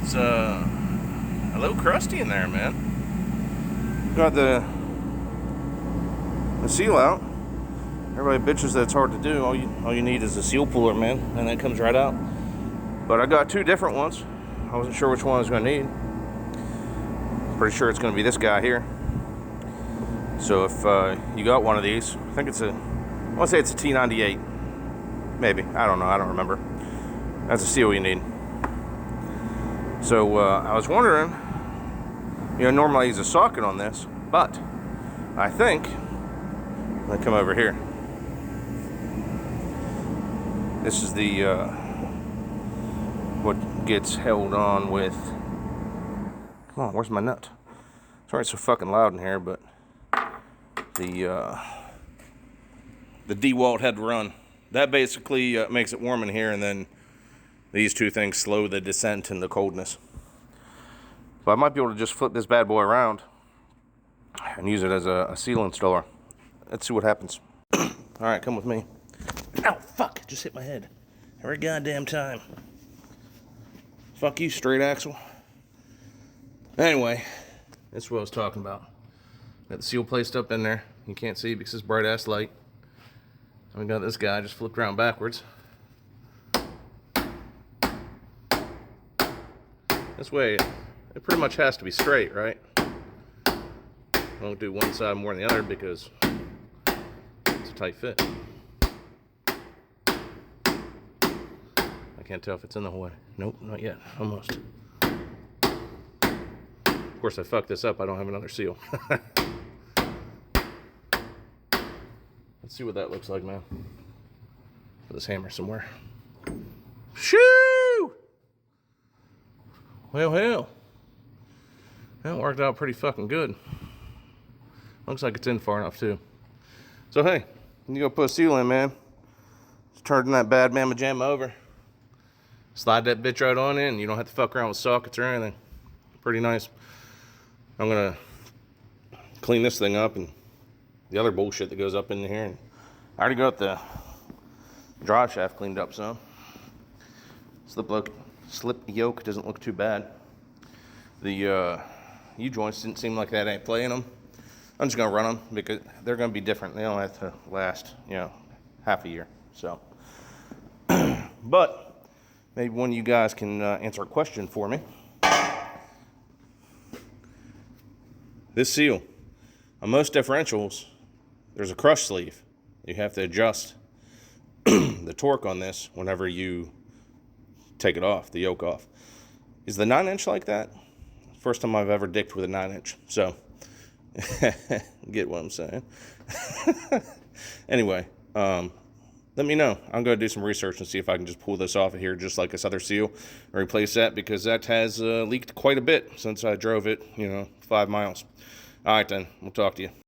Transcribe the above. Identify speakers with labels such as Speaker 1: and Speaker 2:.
Speaker 1: It's a little crusty in there, man. Got the seal out. Everybody bitches that it's hard to do. All you need is a seal puller, man, and that comes right out. But I got two different ones. I wasn't sure which one I was going to need. Pretty sure it's going to be this guy here. So if you got one of these, I think it's I want to say it's a T98. Maybe. I don't know. I don't remember. That's a seal you need. So I was wondering, normally I use a socket on this, but I think, let me come over here. This is the, what gets held on with, come on, where's my nut? Sorry it's so fucking loud in here, but the DeWalt head run. That basically makes it warm in here, and then these two things slow the descent and the coldness. But I might be able to just flip this bad boy around and use it as a seal installer. Let's see what happens. Alright, come with me. Ow, fuck, just hit my head. Every goddamn time. Fuck you, straight axle. Anyway, that's what I was talking about. Got the seal placed up in there. You can't see because it's bright ass light. And we got this guy just flipped around backwards. This way, it pretty much has to be straight, right? I won't do one side more than the other because it's a tight fit. I can't tell if it's in the way. Nope, not yet. Almost. Of course, I fucked this up. I don't have another seal. Let's see what that looks like, man. Put this hammer somewhere. Shoo! Well. That worked out pretty fucking good. Looks like it's in far enough, too. So, hey, you go put a seal in, man. Just turn that bad mamma jamma over. Slide that bitch right on in. You don't have to fuck around with sockets or anything. Pretty nice. I'm going to clean this thing up and the other bullshit that goes up in here. And I already got the drive shaft cleaned up some. Slip yoke doesn't look too bad. The U-joints didn't seem like that ain't playing them. I'm just going to run them because they're going to be different. They don't have to last, half a year. So, but maybe one of you guys can answer a question for me. This seal, on most differentials, there's a crush sleeve. You have to adjust the torque on this whenever you take it off, the yoke off. Is the 9-inch like that? First time I've ever dicked with a 9-inch. So, get what I'm saying. Anyway, let me know. I'm going to do some research and see if I can just pull this off of here just like this other seal and replace that because that has leaked quite a bit since I drove it, 5 miles. All right, then. We'll talk to you.